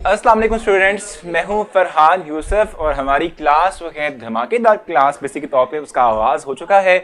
अस्सलाम वालेकुम स्टूडेंट्स, मैं हूं फरहान यूसुफ और हमारी क्लास वो है धमाकेदार क्लास। बेसिक के तौर पे उसका आगाज़ हो चुका है।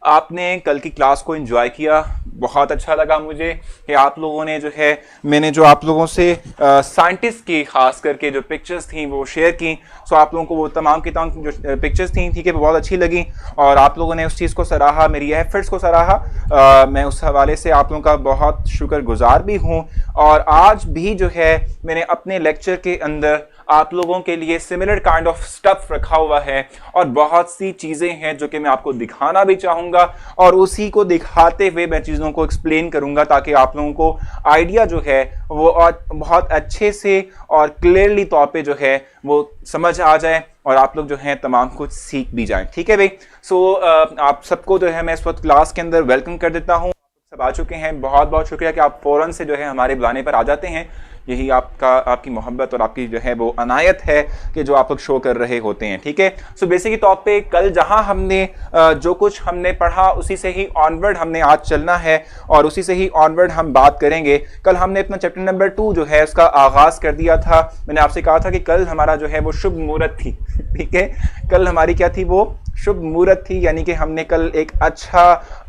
आपने कल की क्लास को एंजॉय किया, बहुत अच्छा लगा मुझे कि आप लोगों ने जो है मैंने जो आप लोगों से साइंटिस्ट की खास करके जो पिक्चर्स थी वो शेयर की। सो आप लोगों को वो तमाम की तमाम जो पिक्चर्स थी ठीक है वो बहुत अच्छी लगी और आप लोगों ने उस चीज़ को सराहा, मेरी एफर्ट्स को सराहा। मैं उस हवाले से आप लोगों का बहुत शुक्रगुजार भी हूँ। और आज भी जो है मैंने अपने लेक्चर के अंदर आप लोगों के लिए सिमिलर काइंड ऑफ स्टफ रखा हुआ है और बहुत सी चीज़ें हैं जो कि मैं आपको दिखाना भी चाहूँगा और उसी को दिखाते हुए मैं चीज़ों को एक्सप्लेन करूँगा ताकि आप लोगों को आइडिया जो है वो बहुत अच्छे से और क्लियरली तौर पे जो है वो समझ आ जाए और आप लोग जो हैं तमाम कुछ सीख भी जाएं। ठीक है भाई। सो आप सबको जो है मैं इस वक्त क्लास के अंदर वेलकम कर देता हूँ। सब आ चुके हैं, बहुत बहुत शुक्रिया कि आप फ़ौरन से जो है हमारे बुलाने पर आ जाते हैं। यही आपकी मोहब्बत और आपकी जो है वो अनायत है कि जो आप लोग शो कर रहे होते हैं। ठीक है। सो बेसिक तौर पे कल जहां हमने जो कुछ हमने पढ़ा उसी से ही ऑनवर्ड हमने आज चलना है और उसी से ही ऑनवर्ड हम बात करेंगे। कल हमने अपना चैप्टर नंबर 2 जो है उसका आगाज़ कर दिया था। मैंने आपसे कहा था कि कल हमारा जो है वो शुभ मुहूर्त थी। ठीक है, कल हमारी क्या थी, वो शुभ मुहूर्त थी, यानी कि हमने कल एक अच्छा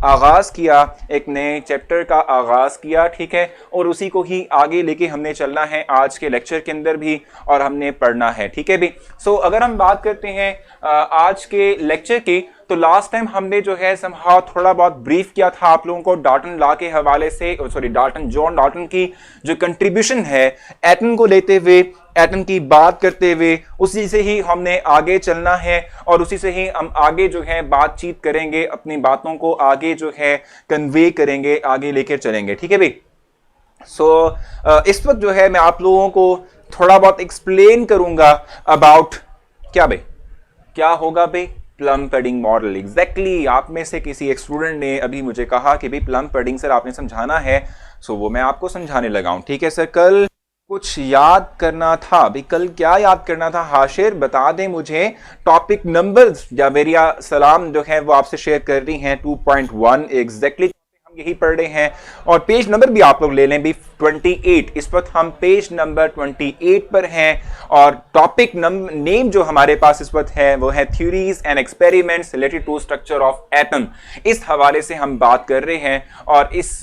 आगाज़ किया, एक नए चैप्टर का आगाज़ किया। ठीक है, और उसी को ही आगे लेके हमने चलना है आज के लेक्चर के अंदर भी और हमने पढ़ना है। ठीक है भी। सो अगर हम बात करते हैं आज के लेक्चर की, तो लास्ट टाइम हमने जो है समहाउ थोड़ा बहुत ब्रीफ किया था आप लोगों को डाल्टन लॉ के हवाले से, जॉन डाल्टन की जो कंट्रीब्यूशन है एटम को लेते हुए, एटम की बात करते हुए, उसी से ही हमने आगे चलना है और उसी से ही हम आगे जो है बातचीत करेंगे, अपनी बातों को आगे जो है कन्वे करेंगे, आगे लेकर चलेंगे। ठीक है भाई। सो इस वक्त जो है मैं आप लोगों को थोड़ा बहुत एक्सप्लेन करूंगा अबाउट क्या होगा भाई, प्लम पडिंग मॉडल। एग्जैक्टली आप में से किसी एक स्टूडेंट ने अभी मुझे कहा कि भाई प्लम पडिंग सर आपने समझाना है। सो वो मैं आपको समझाने लगा हूं। ठीक है सर, कल कुछ याद करना था भी, कल क्या याद करना था? हाशिर बता दें मुझे। टॉपिक नंबर जावेरिया सलाम जो है वो आपसे शेयर कर रही हैं 2.1 एग्जैक्टली हम यही पढ़ रहे हैं और पेज नंबर भी आप लोग ले लें भी 28। इस वक्त हम पेज नंबर 28 पर हैं और टॉपिक नेम जो हमारे पास इस वक्त है वो है theories and experiments related to structure of atom. इस हवाले से हम बात कर रहे हैं और इस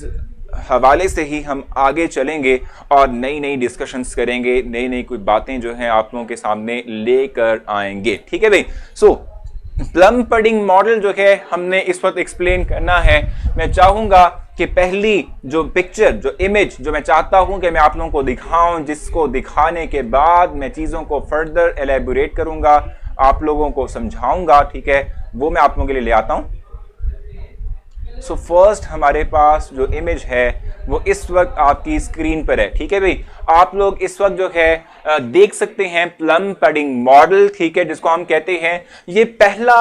हवाले से ही हम आगे चलेंगे और नई नई डिस्कशंस करेंगे, नई नई कुछ बातें जो हैं आप लोगों के सामने लेकर आएंगे। ठीक है भाई। सो प्लम पडिंग मॉडल जो है हमने इस वक्त एक्सप्लेन करना है। मैं चाहूंगा कि पहली जो पिक्चर, जो इमेज जो मैं चाहता हूं कि मैं आप लोगों को दिखाऊं, जिसको दिखाने के बाद मैं चीज़ों को फर्दर एलेबोरेट करूंगा, आप लोगों को समझाऊंगा। ठीक है, वो मैं आप लोगों के लिए ले आता हूं। सो फर्स्ट हमारे पास जो इमेज है वो इस वक्त आपकी स्क्रीन पर है। ठीक है भाई, आप लोग इस वक्त जो है देख सकते हैं प्लम पडिंग मॉडल। ठीक है, जिसको हम कहते हैं ये पहला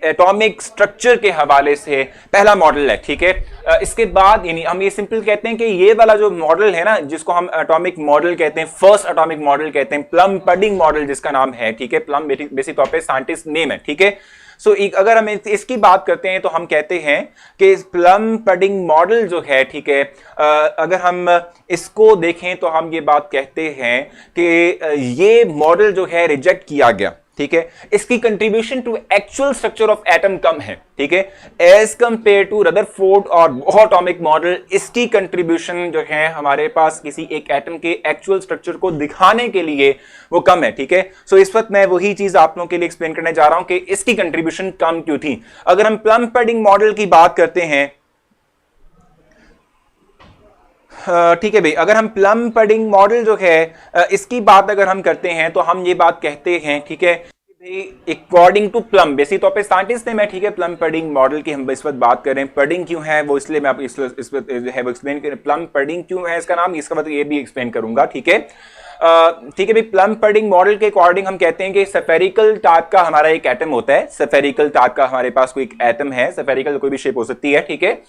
एटॉमिक स्ट्रक्चर के हवाले से पहला मॉडल है। ठीक है, इसके बाद यानी हम ये सिंपल कहते हैं कि ये वाला जो मॉडल है ना, जिसको हम एटॉमिक मॉडल कहते हैं, फर्स्ट एटॉमिक मॉडल कहते हैं, प्लम पडिंग मॉडल जिसका नाम है। ठीक है, प्लम बेसिक तौर पे साइंटिस्ट नेम है। ठीक है। सो अगर हम इसकी बात करते हैं तो हम कहते हैं कि प्लम पडिंग मॉडल जो है, ठीक है, अगर हम इसको देखें तो हम ये बात कहते हैं कि ये मॉडल जो है रिजेक्ट किया गया। ठीक है, इसकी contribution to actual structure of atom कम है। ठीक है, एज कंपेयर टू रदरफोर्ड और बोहर एटॉमिक मॉडल, इसकी कंट्रीब्यूशन जो है हमारे पास किसी एक एटम के एक्चुअल स्ट्रक्चर को दिखाने के लिए वो कम है। ठीक है, सो इस वक्त मैं वही चीज आप लोगों के लिए एक्सप्लेन करने जा रहा हूं कि इसकी कंट्रीब्यूशन कम क्यों थी। अगर हम प्लम पडिंग मॉडल की बात करते हैं, ठीक है भाई, अगर हम प्लम पडिंग मॉडल जो है इसकी बात अगर हम करते हैं तो हम ये बात कहते हैं, ठीक है भाई, अकॉर्डिंग टू प्लम, बेसिक तौर पे साइंटिस्ट ने मैं, ठीक है, प्लम पडिंग मॉडल की हम इस वक्त बात कर रहे हैं। पडिंग क्यों है वो इसलिए मैं आप इस वक्त है वो एक्सप्लेन करें, प्लम पडिंग क्यों है इसका नाम, इसका मतलब ये भी एक्सप्लेन करूंगा। ठीक है, ठीक है भाई, प्लम पडिंग मॉडल के अकॉर्डिंग हम कहते हैं कि स्फेरिकल टाइप का हमारा एक एटम होता है। स्फेरिकल टाइप का हमारे पास कोई एक एटम है, स्फेरिकल कोई भी शेप हो सकती है। ठीक है,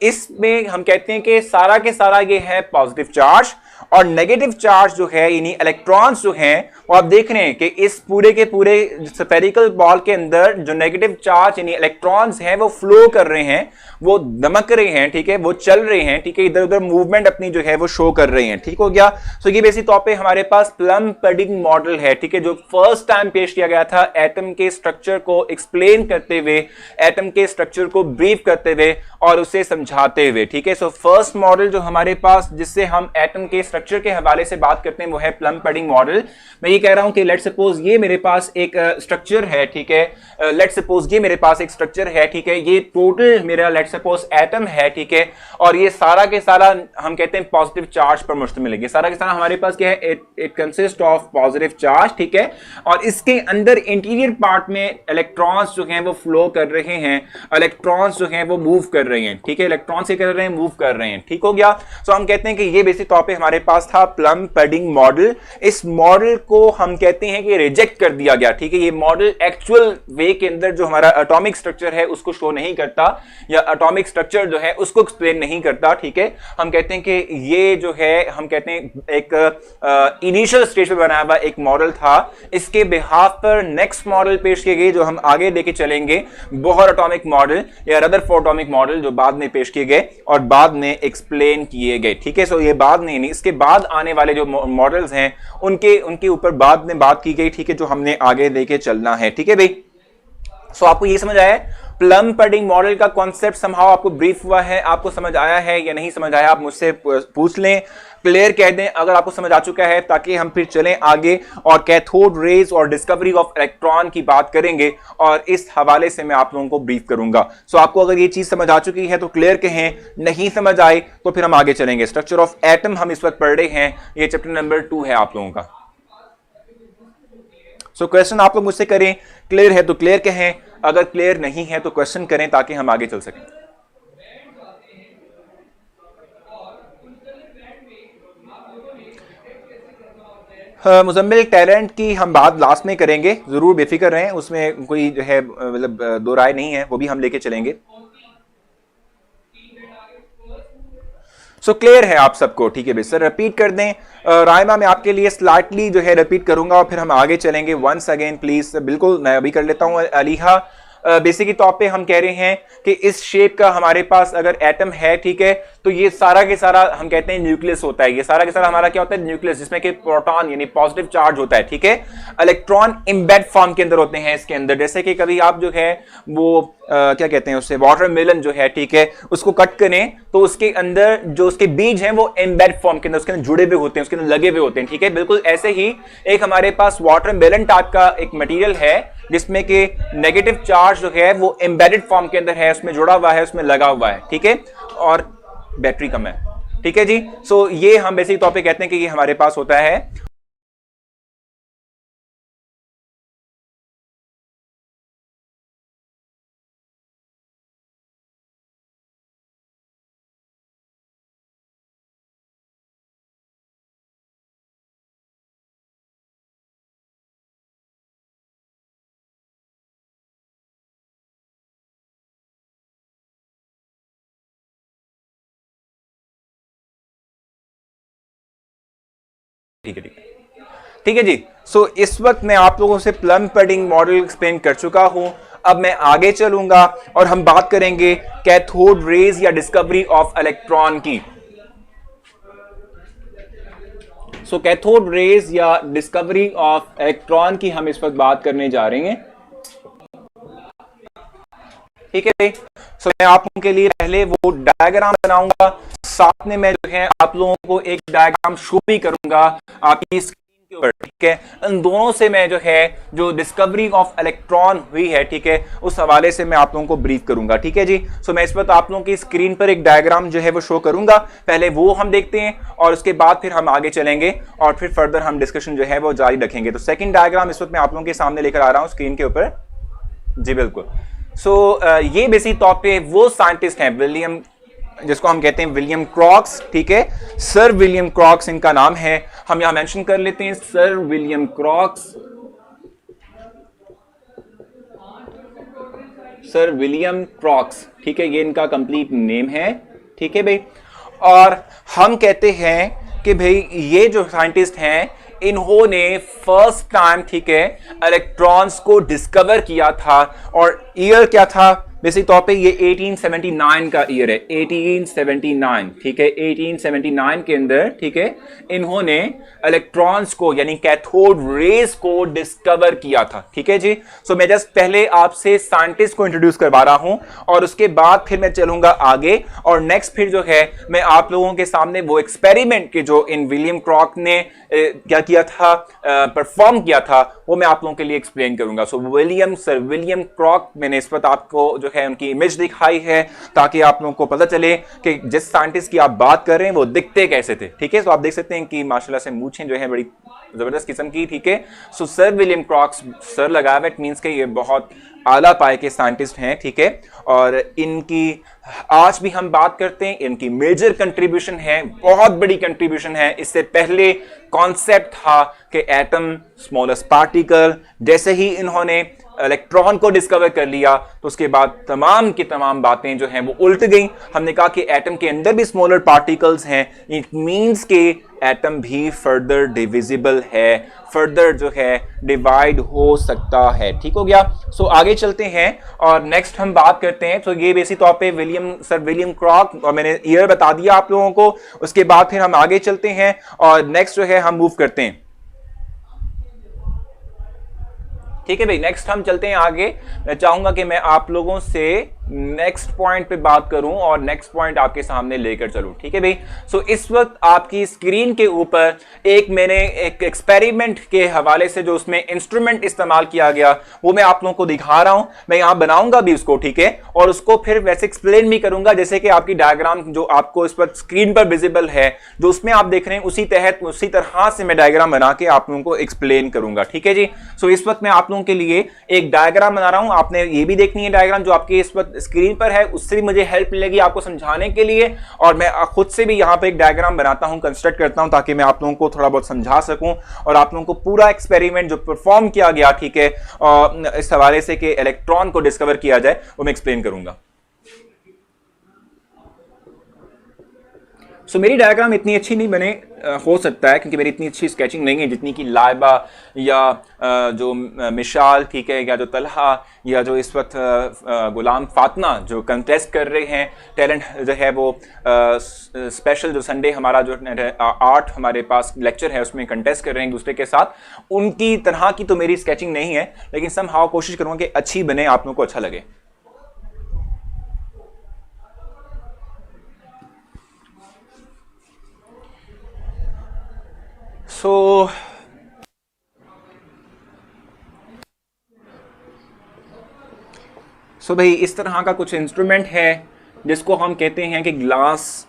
इसमें हम कहते हैं कि सारा के सारा ये है पॉजिटिव चार्ज और नेगेटिव चार्ज जो है यानी इलेक्ट्रॉन्स जो हैं और आप देख रहे हैं कि इस पूरे के पूरे स्फेरिकल बॉल के अंदर जो नेगेटिव चार्ज यानी इलेक्ट्रॉन्स हैं वो फ्लो कर रहे हैं, वो दमक रहे हैं, ठीक है, वो चल रहे हैं, ठीक है, इधर उधर मूवमेंट अपनी जो है वो शो कर रहे हैं। ठीक हो गया। सो ये बेसिक तौर पे हमारे पास प्लम पडिंग मॉडल है, ठीक है, जो फर्स्ट टाइम पेश किया गया था एटम के स्ट्रक्चर को एक्सप्लेन करते हुए, एटम के स्ट्रक्चर को ब्रीफ करते हुए और उसे समझाते हुए। ठीक है। सो फर्स्ट मॉडल जो हमारे पास जिससे हम एटम के स्ट्रक्चर के हवाले से बात करते हैं वो है प्लम पडिंग मॉडल। मैं ये कह रहा हूं कि लेट्स सपोज ये मेरे पास एक स्ट्रक्चर है, ठीक है, लेट्स सपोज ये मेरे पास एक स्ट्रक्चर है, ठीक है, ये टोटल मेरा लेट्स सपोज एटम है, ठीक है, और ये सारा के सारा हम कहते हैं पॉजिटिव चार्ज पर मुश्तमिल है। सारा के सारा हमारे पास क्या है, it consist of positive charge, ठीक है, और इसके अंदर इंटीरियर पार्ट में इलेक्ट्रॉन्स जो हैं वो फ्लो कर रहे हैं, इलेक्ट्रॉन्स जो हैं वो मूव कर रहे हैं, ठीक है, इलेक्ट्रॉन से कर रहे हैं, मूव कर रहे हैं। ठीक हो गया। सो हम कहते हैं कि ये बेसिक तौर पे हमारे पास था प्लम पडिंग मॉडल। इस मॉडल को हम कहते हैं कि रिजेक्ट कर दिया गया, ठीक है, ये मॉडल एक्चुअल वे के अंदर जो हमारा एटॉमिक स्ट्रक्चर है उसको शो नहीं करता, या एटॉमिक स्ट्रक्चर जो है उसको एक्सप्लेन नहीं करता। ठीक है। हम कहते हैं कि ये जो है हम कहते हैं एक इनिशियल स्टेज पे बनाया हुआ एक मॉडल था। इसके बिहाफ पर नेक्स्ट मॉडल पेश किए गए जो हम आगे लेके चलेंगे, बोहर एटॉमिक मॉडल या रदरफोर्ड एटॉमिक मॉडल, जो बाद में पेश किए गए और बाद में एक्सप्लेन किए गए। ठीक है। सो ये बाद नहीं, इसके बाद आने वाले जो मॉडल्स हैं उनके ऊपर बाद में बात की गई, ठीक है, जो हमने आगे लेके चलना है। ठीक है भाई। सो आपको ये समझ आया प्लम पडिंग मॉडल का कॉन्सेप्ट समहाउ आपको ब्रीफ हुआ है, आपको समझ आया है या नहीं समझ आया, आप मुझसे पूछ लें, क्लियर कह दें अगर आपको समझ आ चुका है, ताकि हम फिर चलें आगे और कैथोड रेज और डिस्कवरी ऑफ इलेक्ट्रॉन की बात करेंगे और इस हवाले से मैं आप लोगों को ब्रीफ करूंगा। सो आपको अगर ये चीज समझ आ चुकी है तो क्लियर कहें, नहीं समझ आए तो फिर हम आगे चलेंगे। स्ट्रक्चर ऑफ एटम हम इस वक्त पढ़ रहे हैं, ये चैप्टर नंबर 2 है आप लोगों का। सो क्वेश्चन आप लोग मुझसे करें, क्लियर है तो क्लियर कहें, अगर क्लियर नहीं है तो क्वेश्चन करें ताकि हम आगे चल सकें। मुजम्मिल टैलेंट की हम बात लास्ट में करेंगे, जरूर बेफिक्र रहें, उसमें कोई जो है मतलब दो राय नहीं है, वो भी हम लेके चलेंगे। सो क्लियर है आप सबको? ठीक है भाई। सर रिपीट कर दें रायमा, मैं आपके लिए स्लाइटली जो है रिपीट करूंगा और फिर हम आगे चलेंगे। Once again please. बिल्कुल, मैं अभी कर लेता हूं। अलीहा, बेसिक तौर पे हम कह रहे हैं कि इस शेप का हमारे पास अगर एटम है, ठीक है, तो ये सारा के सारा हम कहते हैं न्यूक्लियस होता है। ये सारा के सारा हमारा क्या होता है, न्यूक्लियस, जिसमें कि प्रोटॉन यानी पॉजिटिव चार्ज होता है, ठीक है। इलेक्ट्रॉन एम्बेड फॉर्म के अंदर होते हैं इसके अंदर, जैसे कि कभी आप जो है वो क्या कहते हैं उससे, वाटरमेलन जो है, ठीक है, उसको कट करें तो उसके अंदर जो उसके बीज हैं वो एम्बेड फॉर्म के अंदर उसके अंदर जुड़े हुए होते हैं, उसके अंदर लगे हुए होते हैं, ठीक है। बिल्कुल ऐसे ही एक हमारे पास वाटरमेलन टाइप का एक मटेरियल है जिसमें कि नेगेटिव चार्ज जो है वो एम्बेडेड फॉर्म के अंदर है, उसमें जुड़ा हुआ है, उसमें लगा हुआ है, ठीक है, और बैटरी कम है, ठीक है जी। सो ये हम बेसिक तौर पे कहते हैं कि ये हमारे पास होता है। ठीक है, ठीक है, ठीक है जी। सो इस वक्त मैं आप लोगों से प्लम पडिंग मॉडल एक्सप्लेन कर चुका हूं। अब मैं आगे चलूंगा और हम बात करेंगे कैथोड रेज या डिस्कवरी ऑफ इलेक्ट्रॉन की। सो कैथोड रेज या डिस्कवरी ऑफ इलेक्ट्रॉन की हम इस वक्त बात करने जा रहे हैं, ठीक है। सो मैं आप लोगों के लिए पहले वो डायग्राम बनाऊंगा, साथ में मैं जो है आप लोगों को एक डायग्राम शो भी करूंगा आपकी स्क्रीन के ऊपर, ठीक है। इन दोनों से मैं जो है जो डिस्कवरी ऑफ इलेक्ट्रॉन हुई है, ठीक है, उस हवाले से मैं आप लोगों को ब्रीफ करूंगा, ठीक है जी। सो मैं इस वक्त आप लोगों की स्क्रीन पर एक डायग्राम जो है वो शो करूंगा, पहले वो हम देखते हैं और उसके बाद फिर हम आगे चलेंगे और फिर फर्दर हम डिस्कशन जो है वो जारी रखेंगे। तो सेकेंड डायग्राम इस वक्त मैं आप लोगों के सामने लेकर आ रहा हूं स्क्रीन के ऊपर। जी बिल्कुल। सो ये बेसिक तौर पे वो साइंटिस्ट हैं विलियम, जिसको हम कहते हैं विलियम क्रॉक्स, ठीक है, सर विलियम क्रॉक्स इनका नाम है। हम यहां मेंशन कर लेते हैं sir William Crocs, sir William Crocs, ठीक है, ये इनका कंप्लीट नेम है, ठीक है भाई। और हम कहते हैं कि भाई ये जो साइंटिस्ट हैं इन्होंने फर्स्ट टाइम, ठीक है, इलेक्ट्रॉन्स को डिस्कवर किया था। और ईयर क्या था बेसिक तौर पे, ये 1879 का ईयर है, 1879, ठीक है, 1879 के अंदर, ठीक है, इन्होंने इलेक्ट्रॉन्स को यानी कैथोड रेज को डिस्कवर किया था। ठीक है जी। सो मैं जस्ट पहले आपसे साइंटिस्ट को इंट्रोड्यूस करवा रहा हूं और उसके बाद फिर मैं चलूंगा आगे और नेक्स्ट फिर जो है मैं आप लोगों के सामने वो एक्सपेरिमेंट के जो इन विलियम क्रॉक ने क्या किया था, परफॉर्म किया था, वो मैं आप लोगों के लिए एक्सप्लेन करूंगा। सो सर विलियम क्रॉक, मैंने इस वक्त आपको जो है उनकी इमेज दिखाई है ताकि आप लोगों को पता चले कि जिस साइंटिस्ट की आप बात कर रहे हैं वो दिखते कैसे थे। ठीक है, तो आप देख सकते हैं कि माशाल्लाह से मूछें जो है बड़ी जबरदस्त किस्म की। ठीक है, सो सर विलियम क्रॉक, सर लगा हुआ, इट मींस के ये बहुत आला पाए के साइंटिस्ट हैं। ठीक है, और इनकी आज भी हम बात करते हैं, इनकी मेजर कंट्रीब्यूशन है, बहुत बड़ी कंट्रीब्यूशन है। इससे पहले कॉन्सेप्ट था कि एटम स्मॉलेस्ट पार्टिकल, जैसे ही इन्होंने इलेक्ट्रॉन को डिस्कवर कर लिया तो उसके बाद तमाम की तमाम बातें जो हैं वो उल्ट गई। हमने कहा कि एटम के अंदर भी स्मॉलर पार्टिकल्स हैं, इट मींस के एटम भी फर्दर डिविजिबल है, फर्दर जो है डिवाइड हो सकता है। ठीक हो गया। सो आगे चलते हैं और नेक्स्ट हम बात करते हैं। तो ये बेसिक तौर पे सर विलियम क्रॉक, और मैंने ईयर बता दिया आप लोगों को। उसके बाद फिर हम आगे चलते हैं और नेक्स्ट जो है हम मूव करते हैं। ठीक है भाई, नेक्स्ट हम चलते हैं आगे। मैं चाहूंगा कि मैं आप लोगों से नेक्स्ट पॉइंट पे बात करूं और नेक्स्ट पॉइंट आपके सामने लेकर चलूं। ठीक है भाई। सो इस वक्त आपकी स्क्रीन के ऊपर मैंने एक एक्सपेरिमेंट के हवाले से जो उसमें इंस्ट्रूमेंट इस्तेमाल किया गया वो मैं आप लोगों को दिखा रहा हूं। मैं यहां बनाऊंगा भी उसको, ठीक है, और उसको फिर वैसे एक्सप्लेन भी करूंगा जैसे कि आपकी डायग्राम जो आपको इस वक्त स्क्रीन पर विजिबल है, जो उसमें आप देख रहे हैं, उसी तरह से मैं डायग्राम बना के आप लोगों को एक्सप्लेन करूंगा। ठीक है जी। सो इस वक्त मैं आप लोगों के लिए एक डायग्राम बना रहा हूं। आपने ये भी देखनी है डायग्राम जो आपकी इस वक्त स्क्रीन पर है, उससे भी मुझे हेल्प मिलेगी आपको समझाने के लिए। और मैं खुद से भी यहां पे एक डायग्राम बनाता हूं, कंस्ट्रक्ट करता हूं, ताकि मैं आप लोगों को थोड़ा बहुत समझा सकूं और आप लोगों को पूरा एक्सपेरिमेंट जो परफॉर्म किया गया, ठीक है, इस हवाले से कि इलेक्ट्रॉन को डिस्कवर किया जाए, वो मैं एक्सप्लेन करूंगा। सो मेरी डायग्राम इतनी अच्छी नहीं बने, हो सकता है क्योंकि मेरी इतनी अच्छी स्केचिंग नहीं है जितनी कि लाइबा या जो मिशाल, ठीक है, या जो तलहा या जो इस वक्त गुलाम फातना जो कंटेस्ट कर रहे हैं, टैलेंट जो है वो स्पेशल जो संडे हमारा जो आर्ट हमारे पास लेक्चर है उसमें कंटेस्ट कर रहे हैं एक दूसरे के साथ, उनकी तरह की तो मेरी स्केचिंग नहीं है, लेकिन समहाउ कोशिश करूँगा कि अच्छी बने, आप लोगों को अच्छा लगे। सो भाई इस तरह का कुछ इंस्ट्रूमेंट है जिसको हम कहते हैं कि ग्लास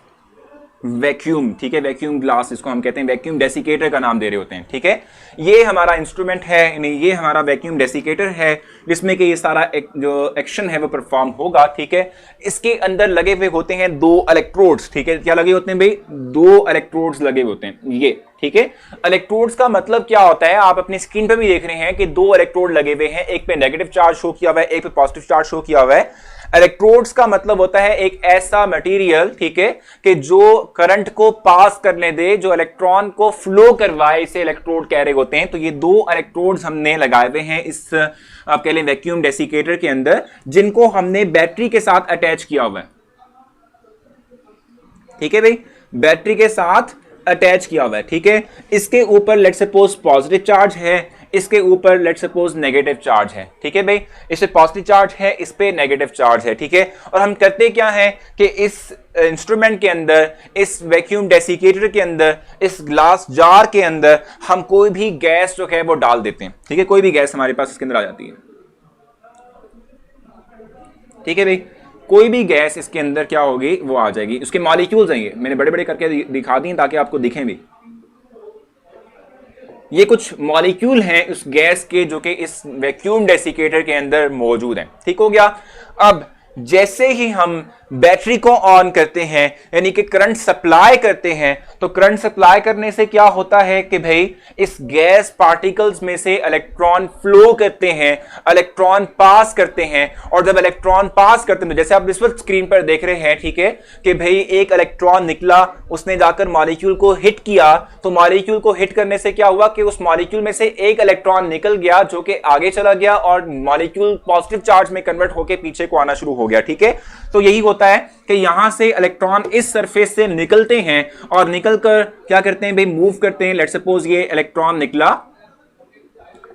वैक्यूम, ठीक है, वैक्यूम ग्लास इसको हम कहते हैं, वैक्यूम डेसिकेटर का नाम दे रहे होते हैं। ठीक है, ये हमारा इंस्ट्रूमेंट है, ये हमारा वैक्यूम डेसिकेटर है जिसमें कि ये सारा जो एक्शन है वो परफॉर्म होगा। ठीक है, इसके अंदर लगे हुए होते हैं 2 इलेक्ट्रोड्स। ठीक है, क्या लगे होते हैं भाई? 2 इलेक्ट्रोड्स लगे होते हैं ये। ठीक है, इलेक्ट्रोड्स का मतलब क्या होता है, आप अपनी स्क्रीन पे भी देख रहे हैं कि 2 इलेक्ट्रोड लगे हुए हैं, एक पे नेगेटिव चार्ज शो किया हुआ है, एक पे पॉजिटिव चार्ज शो किया हुआ है। इलेक्ट्रोड्स का मतलब होता है एक ऐसा मटेरियल, ठीक है, कि जो करंट को पास करने दे, जो इलेक्ट्रॉन को फ्लो करवाए, इसे इलेक्ट्रोड कह रहे होते हैं। तो ये 2 इलेक्ट्रोड्स हमने लगाए हुए हैं इस आप कह लें वैक्यूम डेसिकेटर के अंदर, जिनको हमने बैटरी के साथ अटैच किया हुआ है। ठीक है भाई, बैटरी के साथ अटैच किया हुआ है। ठीक है, इसके ऊपर लेट्स सपोज पॉजिटिव चार्ज है, इसके ऊपर लेट्स सपोज नेगेटिव चार्ज है। ठीक है भाई, इस पे पॉजिटिव चार्ज है, इस पे नेगेटिव चार्ज है। ठीक है, और हम करते क्या है कि इस इंस्ट्रूमेंट के अंदर, इस वैक्यूम डेसिकेटर के अंदर, इस ग्लास जार के अंदर हम कोई भी गैस जो है वो डाल देते हैं। ठीक है, कोई भी गैस हमारे पास इसके अंदर आ जाती है। ठीक है भाई, कोई भी गैस इसके अंदर क्या होगी वो आ जाएगी, उसके मॉलिक्यूल्स आएंगे, मैंने बड़े बड़े करके दिखा दिए ताकि आपको दिखें भी। ये कुछ मॉलिक्यूल हैं उस गैस के जो कि इस वैक्यूम डेसिकेटर के अंदर मौजूद हैं। ठीक हो गया। अब जैसे ही हम बैटरी को ऑन करते हैं यानी कि करंट सप्लाई करते हैं, तो करंट सप्लाई करने से क्या होता है कि भाई इस गैस पार्टिकल्स में से इलेक्ट्रॉन फ्लो करते हैं, इलेक्ट्रॉन पास करते हैं। और जब इलेक्ट्रॉन पास करते हैं, जैसे आप इस वक्त स्क्रीन पर देख रहे हैं, ठीक है, कि भाई एक इलेक्ट्रॉन निकला, उसने जाकर मॉलिक्यूल को हिट किया, तो मॉलिक्यूल को हिट करने से क्या हुआ कि उस मॉलिक्यूल में से एक इलेक्ट्रॉन निकल गया जो कि आगे चला गया और मॉलिक्यूल पॉजिटिव चार्ज में कन्वर्ट होकर पीछे को आना शुरू हो गया। ठीक है, तो यही होता है कि यहां से इलेक्ट्रॉन इस सरफेस से निकलते हैं और निकलकर क्या करते हैं भाई, मूव करते हैं। लेट्स सपोज ये इलेक्ट्रॉन निकला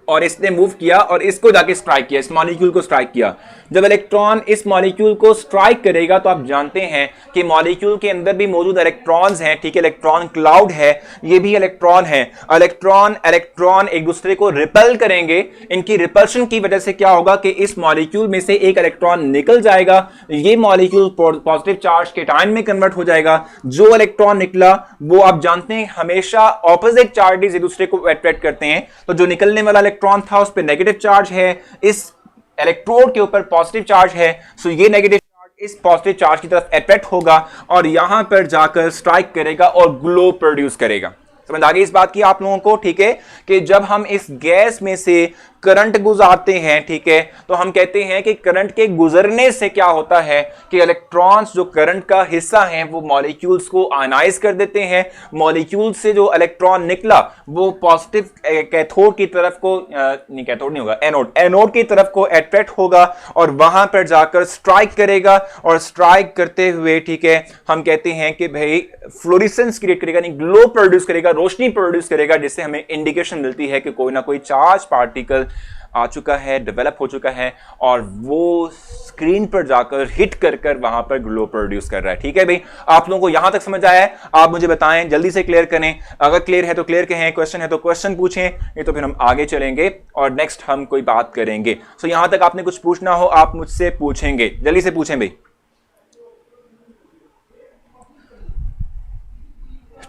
और इसने मूव किया और इसको जाके स्ट्राइक किया, इस मॉलिक्यूल को स्ट्राइक किया। जब इलेक्ट्रॉन इस मॉलिक्यूल को स्ट्राइक करेगा तो आप जानते हैं कि मॉलिक्यूल के अंदर भी मौजूद इलेक्ट्रॉन्स हैं, ठीक है, इलेक्ट्रॉन क्लाउड है, ये भी इलेक्ट्रॉन है। इलेक्ट्रॉन एक दूसरे को रिपेल करेंगे, इनकी रिपल्शन की वजह से क्या होगा कि इस मॉलिक्यूल में से एक इलेक्ट्रॉन निकल जाएगा, ये मॉलिक्यूल पॉजिटिव चार्ज के टाइम में कन्वर्ट हो जाएगा। जो इलेक्ट्रॉन निकला वो आप जानते हैं हमेशा ऑपोजिट चार्जेस एक दूसरे को अट्रैक्ट करते हैं, तो जो निकलने वाला इलेक्ट्रॉन था उस पर नेगेटिव चार्ज है, इस इलेक्ट्रोड के ऊपर पॉजिटिव चार्ज है, सो ये नेगेटिव चार्ज इस पॉजिटिव चार्ज की तरफ अट्रैक्ट होगा और यहां पर जाकर स्ट्राइक करेगा और ग्लो प्रोड्यूस करेगा। समझ आ गई इस बात की आप लोगों को? ठीक है, कि जब हम इस गैस में से करंट गुजारते हैं, ठीक है, तो हम कहते हैं कि करंट के गुजरने से क्या होता है कि इलेक्ट्रॉन्स जो करंट का हिस्सा हैं वो मॉलिक्यूल्स को आयनाइज कर देते हैं। मॉलिक्यूल से जो इलेक्ट्रॉन निकला वो पॉजिटिव कैथोड की तरफ को कैथोड नहीं होगा, एनोड की तरफ को अट्रैक्ट होगा और वहां पर जाकर स्ट्राइक करेगा और स्ट्राइक करते हुए, ठीक है, हम कहते हैं कि भाई फ्लोरेसेंस क्रिएट करेगा, नहीं ग्लो प्रोड्यूस करेगा, रोशनी प्रोड्यूस करेगा, जिससे हमें इंडिकेशन मिलती है कि कोई ना कोई चार्ज पार्टिकल आ चुका है, डेवलप हो चुका है और वो स्क्रीन पर जाकर हिट कर कर वहां पर ग्लो प्रोड्यूस कर रहा है। ठीक है भाई, आप लोगों को यहां तक समझ आया है? आप मुझे बताएं, जल्दी से क्लियर करें। अगर क्लियर है तो क्लियर कहें, क्वेश्चन है तो क्वेश्चन पूछें, नहीं तो फिर हम आगे चलेंगे और नेक्स्ट हम कोई बात करेंगे। सो यहां तक आपने कुछ पूछना हो आप मुझसे पूछेंगे, जल्दी से पूछें भाई।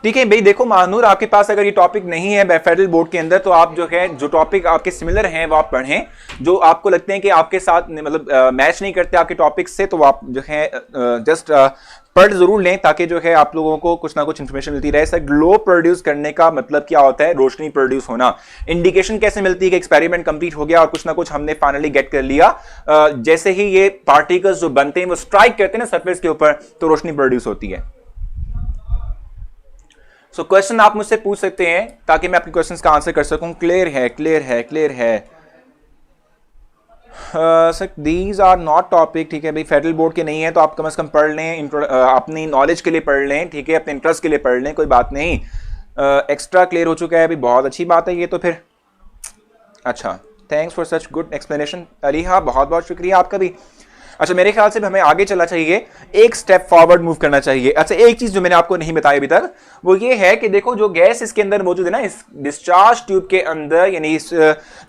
ठीक है भाई, देखो महानूर, आपके पास अगर ये टॉपिक नहीं है फेडरल बोर्ड के अंदर तो आप जो है जो टॉपिक आपके सिमिलर हैं वो आप पढ़ें, जो आपको लगते हैं कि आपके साथ मतलब मैच नहीं करते आपके टॉपिक से, तो आप जो है जस्ट पढ़ जरूर लें ताकि जो है आप लोगों को कुछ ना कुछ इन्फॉर्मेशन मिलती रहे। सर, ग्लो प्रोड्यूस करने का मतलब क्या होता है? रोशनी प्रोड्यूस होना। इंडिकेशन कैसे मिलती है कि एक्सपेरिमेंट कंप्लीट हो गया और कुछ ना कुछ हमने फाइनली गेट कर लिया? जैसे ही ये पार्टिकल्स जो बनते हैं वो स्ट्राइक करते हैं ना सरफेस के ऊपर, तो रोशनी प्रोड्यूस होती है। सो क्वेश्चन आप मुझसे पूछ सकते हैं ताकि मैं आपके क्वेश्चंस का आंसर कर सकूं। क्लियर है, क्लियर है, क्लियर है। Sir, these are not topic, ठीक है भाई, फेडरल बोर्ड के नहीं है तो आप कम से कम पढ़ लें, अपनी नॉलेज के लिए पढ़ लें, ठीक है, अपने इंटरेस्ट के लिए पढ़ लें, कोई बात नहीं। एक्स्ट्रा क्लियर हो चुका है अभी, बहुत अच्छी बात है ये तो फिर। अच्छा, thanks for such good explanation Ali, हाँ बहुत बहुत शुक्रिया आपका भी। अच्छा, मेरे ख्याल से हमें आगे चलना चाहिए, एक स्टेप फॉरवर्ड मूव करना चाहिए। अच्छा, एक चीज जो मैंने आपको नहीं बताई अभी तक वो ये है कि देखो जो गैस इसके अंदर मौजूद है ना, इस डिस्चार्ज ट्यूब के अंदर, यानी इस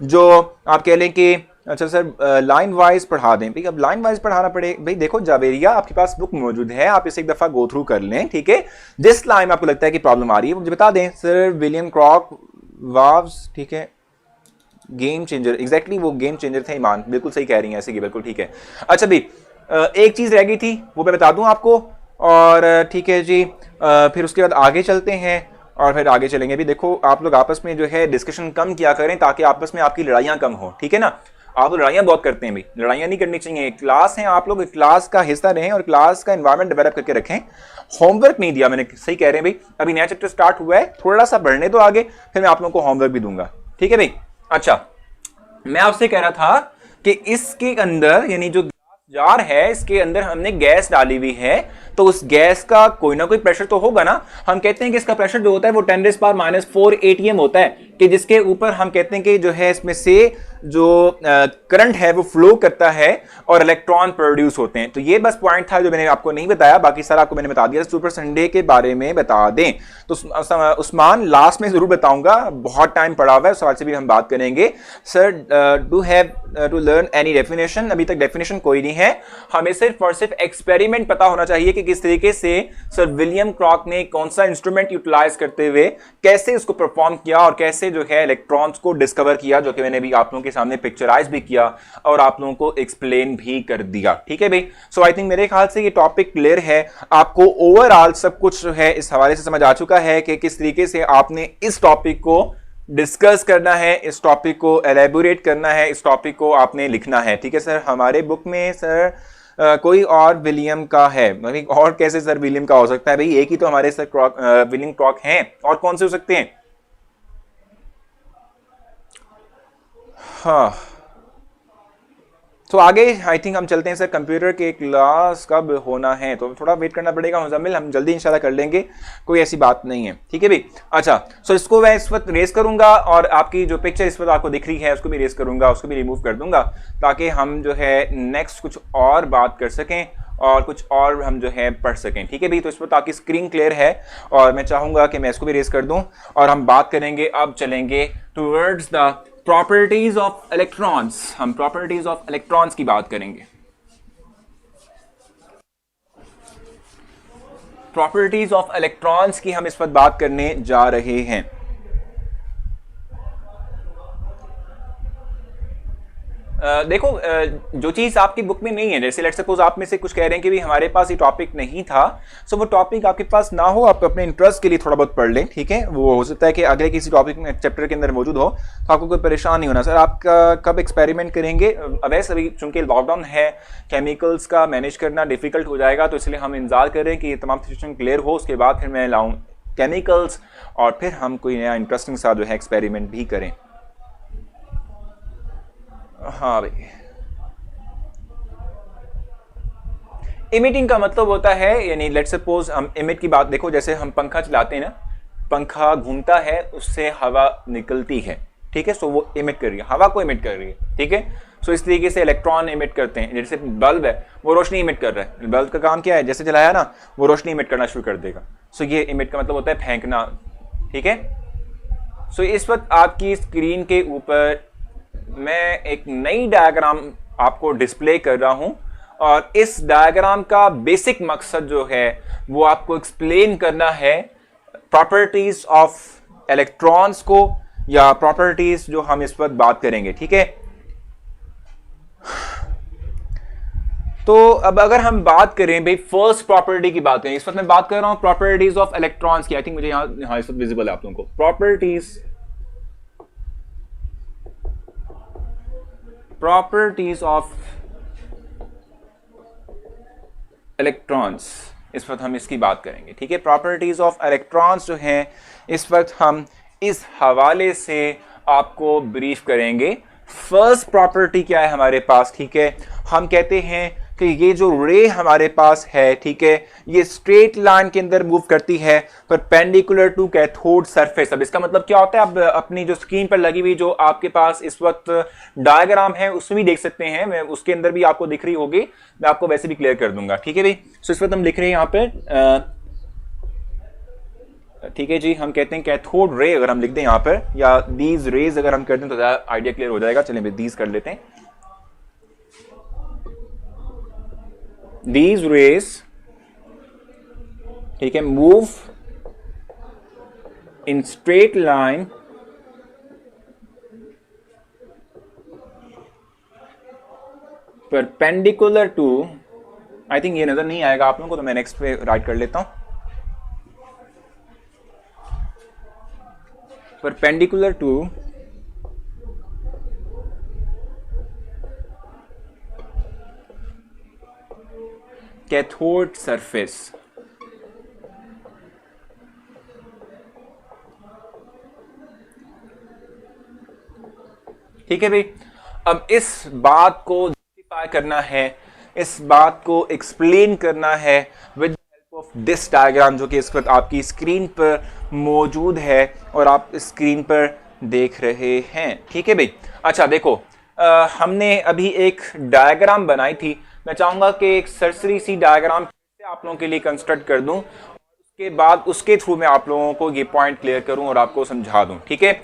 जो आप कह लें कि, अच्छा सर लाइन वाइज पढ़ा दें भाई, अब लाइन वाइज पढ़ाना पड़े भाई। देखो जावेरिया, आपके पास बुक मौजूद है, आप इसे एक दफा गो थ्रू कर लें, ठीक है। जिस लाइन में आपको लगता है कि प्रॉब्लम आ रही है मुझे बता दें। सर विलियम क्रॉक वाव्स, ठीक है, गेम चेंजर, एग्जैक्टली वो गेम चेंजर थे। ईमान बिल्कुल सही कह रही हैं, ऐसे की बिल्कुल ठीक है। अच्छा भाई, एक चीज रह गई थी वो मैं बता दूं आपको, और ठीक है जी, फिर उसके बाद आगे चलते हैं और फिर आगे चलेंगे भी। देखो आप लोग आपस में जो है डिस्कशन कम किया करें ताकि आपस में आपकी लड़ाइयां कम हो, ठीक है ना। आप लड़ाइयां बहुत करते हैं भाई, लड़ाइयां नहीं करनी चाहिए। क्लास है, आप लोग क्लास का हिस्सा रहें और क्लास का एनवायरनमेंट डेवलप करके रखें। होमवर्क नहीं दिया मैंने, सही कह रहे हैं भाई, अभी नया चैप्टर स्टार्ट हुआ है, थोड़ा सा बढ़ने दो आगे, फिर मैं आप लोगों को होमवर्क भी दूंगा, ठीक है भाई। अच्छा, मैं आपसे कह रहा था कि इसके अंदर, यानी जो जार है इसके अंदर हमने गैस डाली हुई है, तो उस गैस का कोई ना कोई प्रेशर तो होगा ना। हम कहते हैं कि इसका प्रेशर जो होता है वो 10⁻⁻⁴ ATM होता है, कि जिसके ऊपर हम कहते हैं कि जो है इसमें से जो करंट है वो फ्लो करता है और इलेक्ट्रॉन प्रोड्यूस होते हैं। तो ये बस पॉइंट था जो मैंने आपको नहीं बताया, बाकी सारा आपको मैंने बता दिया। सुपर संडे के बारे में बता दें तो उस्मान लास्ट में जरूर बताऊंगा, बहुत टाइम पड़ा हुआ है, उस सवाल से भी हम बात करेंगे। Sir do have to learn any definition? अभी तक डेफिनेशन कोई नहीं है, हमें सिर्फ और सिर्फ एक्सपेरिमेंट पता होना चाहिए कि किस तरीके से सर विलियम क्लॉक ने कौन सा इंस्ट्रूमेंट यूटिलाइज करते हुए कैसे उसको परफॉर्म किया और कैसे जो है इलेक्ट्रॉन्स को डिस्कवर किया, जो कि मैंने भी आप लोगों के सामने पिक्चराइज भी किया और आप लोगों को एक्सप्लेन भी कर दिया। ठीक है भाई, सो आई थिंक मेरे ख्याल से ये टॉपिक क्लियर है, आपको ओवरऑल सब कुछ जो है इस हवाले से समझ आ चुका है कि किस तरीके से आपने इस टॉपिक को डिस्कस करना है, इस टॉपिक को एलेबोरेट करना है, इस टॉपिक को आपने लिखना है। ठीक है सर, हमारे बुक में सर कोई और विलियम का है, मतलब और कैसे सर विलियम का हो सकता है भाई, एक ही तो हमारे सर विलियम क्लॉक हैं, और कौन से हो सकते हैं? हाँ, तो आगे आई थिंक हम चलते हैं सर, कंप्यूटर के क्लास कब होना है, तो थोड़ा वेट करना पड़ेगा मुजम्मिल, हम जल्दी इंशाल्लाह कर लेंगे, कोई ऐसी बात नहीं है। ठीक है भाई, अच्छा सो इसको मैं इस वक्त रेस करूंगा और आपकी जो पिक्चर इस वक्त आपको दिख रही है उसको भी रेस करूंगा, उसको भी रिमूव कर दूंगा, ताकि हम जो है नेक्स्ट कुछ और बात कर सकें और कुछ और हम जो है पढ़ सकें। ठीक है भाई, तो इस वक्त आपकी स्क्रीन क्लियर है और मैं चाहूंगा कि मैं इसको भी रेस कर दूं और हम बात करेंगे, अब चलेंगे towards the properties of electrons, हम प्रॉपर्टीज ऑफ इलेक्ट्रॉन्स की बात करेंगे। प्रॉपर्टीज ऑफ इलेक्ट्रॉन्स की हम इस वक्त बात करने जा रहे हैं। देखो, जो चीज आपकी बुक में नहीं है, जैसे लेट्स सपोज आप में से कुछ कह रहे हैं कि भी हमारे पास ये टॉपिक नहीं था, सो वो टॉपिक आपके पास ना हो, आप अपने इंटरेस्ट के लिए थोड़ा बहुत पढ़ लें। ठीक है, वो हो सकता है कि अगले किसी टॉपिक में चैप्टर के अंदर मौजूद हो, तो आपको कोई परेशान नहीं होना। सर आपका कब एक्सपेरिमेंट करेंगे? वैसे अभी चूंकि लॉकडाउन है, केमिकल्स का मैनेज करना डिफिकल्ट हो जाएगा, तो इसलिए हम इंतजार कर रहे हैं कि ये तमाम सिचुएशन क्लियर हो, उसके बाद फिर मैं लाऊं केमिकल्स और फिर हम कोई नया इंटरेस्टिंग सा जो है एक्सपेरिमेंट भी करें। हाँ भाई, इमिटिंग का मतलब होता है, यानी लेट्स सपोज हम इमिट की बात, देखो जैसे हम पंखा चलाते हैं ना, पंखा घूमता है, उससे हवा निकलती है। ठीक है, सो वो इमिट कर रही है, हवा को इमिट कर रही है। ठीक है, सो इस तरीके से इलेक्ट्रॉन इमिट करते हैं, जैसे बल्ब है वो रोशनी इमिट कर रहा है, बल्ब का काम क्या है, जैसे जलाया ना वो रोशनी इमिट करना शुरू कर देगा। सो ये इमिट का मतलब होता है फेंकना। ठीक है, सो इस वक्त आपकी स्क्रीन के ऊपर मैं एक नई डायग्राम आपको डिस्प्ले कर रहा हूं और इस डायग्राम का बेसिक मकसद जो है वो आपको एक्सप्लेन करना है प्रॉपर्टीज ऑफ इलेक्ट्रॉन्स को, या प्रॉपर्टीज जो हम इस वक्त बात करेंगे। ठीक है, तो अब अगर हम बात करें भाई फर्स्ट प्रॉपर्टी की बात करें, इस वक्त मैं बात कर रहा हूं प्रॉपर्टीज ऑफ इलेक्ट्रॉन्स की। आई थिंक मुझे यहां इस वक्त विजिबल है आप लोगों को, प्रॉपर्टीज ऑफ इलेक्ट्रॉन्स, इस वक्त हम इसकी बात करेंगे। ठीक है, प्रॉपर्टीज ऑफ इलेक्ट्रॉन्स जो हैं इस वक्त हम इस हवाले से आपको ब्रीफ करेंगे। फर्स्ट प्रॉपर्टी क्या है हमारे पास? ठीक है, हम कहते हैं कि ये जो रे हमारे पास है, ठीक है, ये स्ट्रेट लाइन के अंदर मूव करती है परपेंडिकुलर टू कैथोड सरफेस। अब इसका मतलब क्या होता है, अब अपनी जो स्क्रीन पर लगी हुई जो आपके पास इस वक्त डायग्राम है उसमें भी देख सकते हैं, मैं उसके अंदर भी आपको दिख रही होगी, मैं आपको वैसे भी क्लियर कर दूंगा। ठीक है भाई, सो इस वक्त हम लिख रहे हैं यहाँ पे, ठीक है जी, हम कहते हैं कैथोड रे, अगर हम लिख दें यहाँ पर, या दीज रेज अगर हम कर दें तो आइडिया क्लियर हो जाएगा। चलें भाई दीज कर लेते हैं, these rays, ठीक है, move in straight line perpendicular to, I think ये नजर नहीं आएगा आप लोगों को, तो मैं नेक्स्ट पे राइट कर लेता हूं, perpendicular to कैथोड सरफेस। ठीक है भाई, अब इस बात को जस्टिफाई करना है, इस बात को एक्सप्लेन करना है with help of this diagram, जो कि इस वक्त आपकी स्क्रीन पर मौजूद है और आप स्क्रीन पर देख रहे हैं। ठीक है भाई, अच्छा देखो, हमने अभी एक डायग्राम बनाई थी, मैं चाहूंगा कि एक सरसरी सी डायग्राम आप लोगों के लिए कंस्ट्रक्ट कर दूं, उसके बाद उसके थ्रू मैं आप लोगों को ये पॉइंट क्लियर करूं और आपको समझा दूं। ठीक है,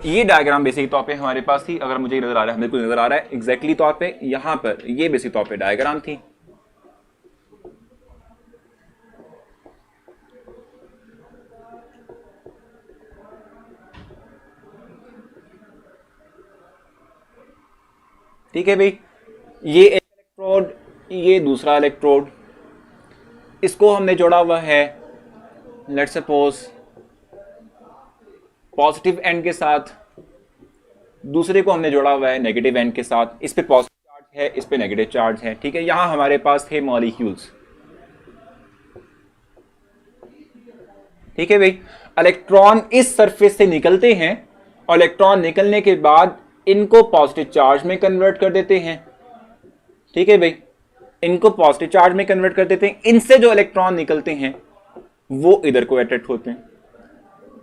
ये डायग्राम बेसिक तौर पे हमारे पास थी, अगर मुझे नजर आ रहा है, बिल्कुल नजर आ रहा है एग्जैक्टली तौर पे, यहां पर ये बेसिक तौर पे डायग्राम थी। ठीक है भाई, ये एक इलेक्ट्रोड, ये दूसरा इलेक्ट्रोड, इसको हमने जोड़ा हुआ है लेट्स सपोज पॉजिटिव एंड के साथ, दूसरे को हमने जोड़ा हुआ है नेगेटिव एंड के साथ। इस पे पॉजिटिव चार्ज है, इस पे नेगेटिव चार्ज है, ठीक है। यहां हमारे पास थे मॉलिक्यूल्स, ठीक है भाई। इलेक्ट्रॉन इस सरफेस से निकलते हैं और इलेक्ट्रॉन निकलने के बाद इनको पॉजिटिव चार्ज में कन्वर्ट कर देते हैं, ठीक है भाई, इनको पॉजिटिव चार्ज में कन्वर्ट कर देते हैं। इनसे जो इलेक्ट्रॉन निकलते हैं वो इधर को अट्रैक्ट होते हैं,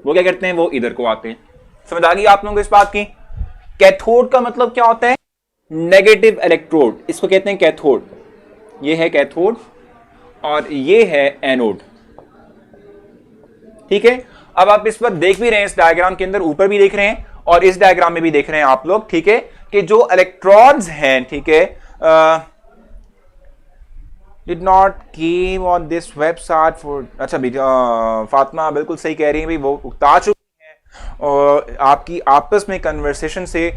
वो क्या करते हैं, वो इधर को आते हैं। समझ आ गई आप लोगों को इस बात की। कैथोड का मतलब क्या होता है, नेगेटिव इलेक्ट्रोड, इसको कहते हैं कैथोड। ये है कैथोड और ये है एनोड, ठीक है। अब आप इस पर देख भी रहे हैं, इस डायग्राम के अंदर ऊपर भी देख रहे हैं और इस डायग्राम में भी देख रहे हैं आप लोग, ठीक है, कि जो इलेक्ट्रॉन्स हैं, ठीक है, did not keep on this website for, अच्छा भी फातिमा बिल्कुल सही कह रही है भाई, वो उगता चुकी हैं और आपकी आपस में कन्वर्सेशन से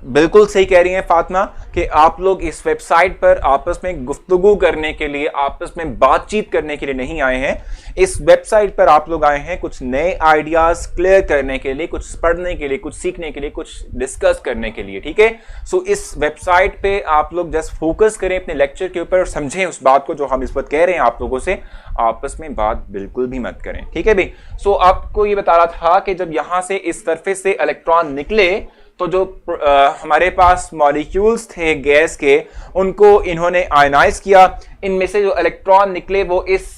बिल्कुल सही कह रही हैं फातिमा कि आप लोग इस वेबसाइट पर आपस में गुफ्तगू करने के लिए, आपस में बातचीत करने के लिए नहीं आए हैं। इस वेबसाइट पर आप लोग आए हैं कुछ नए आइडियाज क्लियर करने के लिए, कुछ पढ़ने के लिए, कुछ सीखने के लिए, कुछ डिस्कस करने के लिए, ठीक है। सो इस वेबसाइट पे आप लोग जस्ट फोकस करें अपने लेक्चर के ऊपर और समझें उस बात को जो हम इस वक्त कह रहे हैं आप लोगों से, आपस में बात बिल्कुल भी मत करें, ठीक है भाई। सो आपको ये बता रहा था कि जब यहां से इस सरफेस से इलेक्ट्रॉन निकले तो जो हमारे पास मॉलिक्यूल्स थे गैस के, उनको इन्होंने आयनाइज किया। इनमें से जो इलेक्ट्रॉन निकले वो इस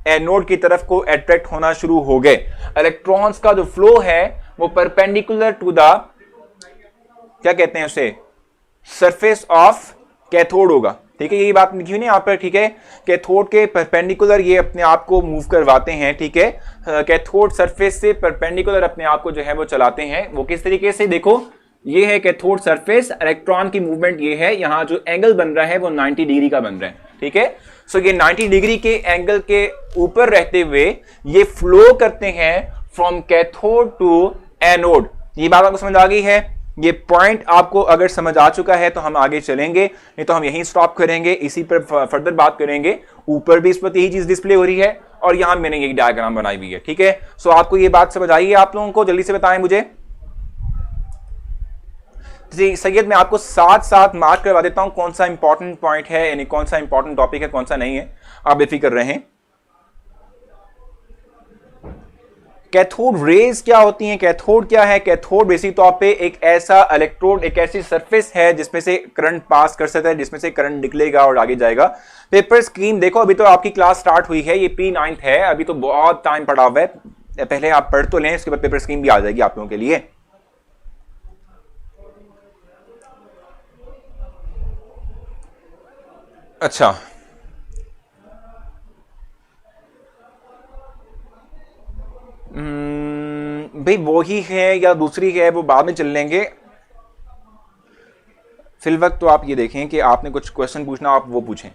एनोड की तरफ को अट्रैक्ट होना शुरू हो गए। इलेक्ट्रॉन्स का जो फ्लो है वो परपेंडिकुलर टू द, क्या कहते हैं उसे, सरफेस ऑफ कैथोड होगा, ठीक है। यही बात लिखी हुई है यहाँ पर, ठीक है। कैथोड के परपेंडिकुलर ये अपने आप को मूव करवाते हैं, ठीक है। कैथोड सरफेस से परपेंडिकुलर अपने आप को जो है वो चलाते हैं। वो किस तरीके से, देखो ये है कैथोड सरफेस, इलेक्ट्रॉन की मूवमेंट ये है, यहाँ जो एंगल बन रहा है वो 90 डिग्री का बन रहा है, ठीक है। सो ये 90 डिग्री के एंगल के ऊपर रहते हुए ये फ्लो करते हैं फ्रॉम कैथोड टू एनोड। ये बात आपको समझ आ गई है। ये पॉइंट आपको अगर समझ आ चुका है तो हम आगे चलेंगे, नहीं तो हम यहीं स्टॉप करेंगे, इसी पर फर्दर बात करेंगे। ऊपर भी इस पर यही चीज डिस्प्ले हो रही है और यहां मैंने ये डायग्राम बनाई हुई है, ठीक है। सो आपको ये बात समझ आई है आप लोगों को, जल्दी से बताएं मुझे। जी सैयद, मैं आपको साथ साथ मार्क करवा देता हूं कौन सा इंपॉर्टेंट पॉइंट है, यानी कौन सा इंपॉर्टेंट टॉपिक है, कौन सा नहीं है, आप बेफिक्र रहें। कैथोड रेज क्या होती हैं, कैथोड क्या है। कैथोड बेसिक तौर पे एक ऐसा इलेक्ट्रोड, एक ऐसी सरफेस है जिसमें से करंट पास कर सकता है, जिसमें से करंट निकलेगा और आगे जाएगा। पेपर स्कीम देखो, अभी तो आपकी क्लास स्टार्ट हुई है, ये P9 है, अभी तो बहुत टाइम पड़ा हुआ है, पहले आप पढ़ तो लें, इसके बाद पेपर स्कीम भी आ जाएगी आप लोगों के लिए। अच्छा, भाई वो ही है या दूसरी है वो बाद में चल लेंगे, फिल वक्त तो आप ये देखें कि आपने कुछ क्वेश्चन पूछना आप वो पूछें।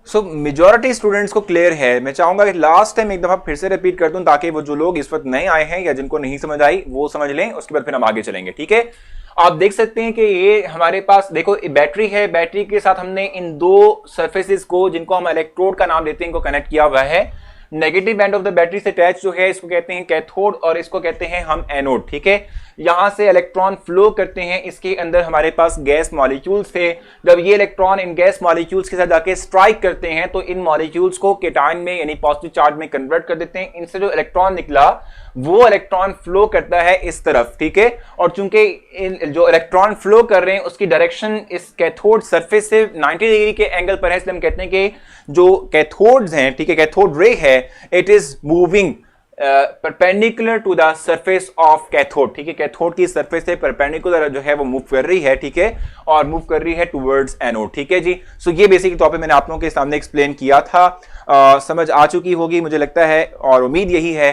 सो मेजॉरिटी स्टूडेंट्स को क्लियर है। मैं चाहूंगा कि लास्ट टाइम एक दफा फिर से रिपीट कर दूं ताकि वो जो लोग इस वक्त नए आए हैं या जिनको नहीं समझ आई वो समझ लें, उसके बाद फिर हम आगे चलेंगे, ठीक है। आप देख सकते हैं कि ये हमारे पास देखो बैटरी है, बैटरी के साथ हमने इन दो सरफेसेस को, जिनको हम इलेक्ट्रोड का नाम देते हैं, इनको कनेक्ट किया हुआ है। Negative end of the battery से अटैच जो है इसको कहते हैं कैथोड और इसको कहते हैं हम एनोड, ठीक है। यहां से इलेक्ट्रॉन फ्लो करते हैं, इसके अंदर हमारे पास गैस मॉलिक्यूल्स थे। जब ये इलेक्ट्रॉन इन गैस मॉलिक्यूल्स के साथ जाके स्ट्राइक करते हैं तो इन मॉलिक्यूल्स को केटायन में यानी पॉजिटिव चार्ज में कन्वर्ट कर देते हैं। इनसे जो इलेक्ट्रॉन निकला वो इलेक्ट्रॉन फ्लो करता है इस तरफ, ठीक है। और चूंकि जो इलेक्ट्रॉन फ्लो कर रहे हैं उसकी डायरेक्शन इस कैथोड सरफेस से 90 डिग्री के एंगल पर है, इसलिए हम कहते हैं कि जो कैथोड्स हैं, ठीक है, कैथोड रे है, it is moving perpendicular to the surface of cathode, ठीक है। कैथोड की सरफेस से परपेंडिकुलर जो है वो मूव कर रही है, ठीक है, और मूव कर रही है टुवर्ड्स एनोड, ठीक है जी। सो ये बेसिक टॉपिक मैंने आप लोगों के सामने एक्सप्लेन किया था, समझ आ चुकी होगी मुझे लगता है, और उम्मीद यही है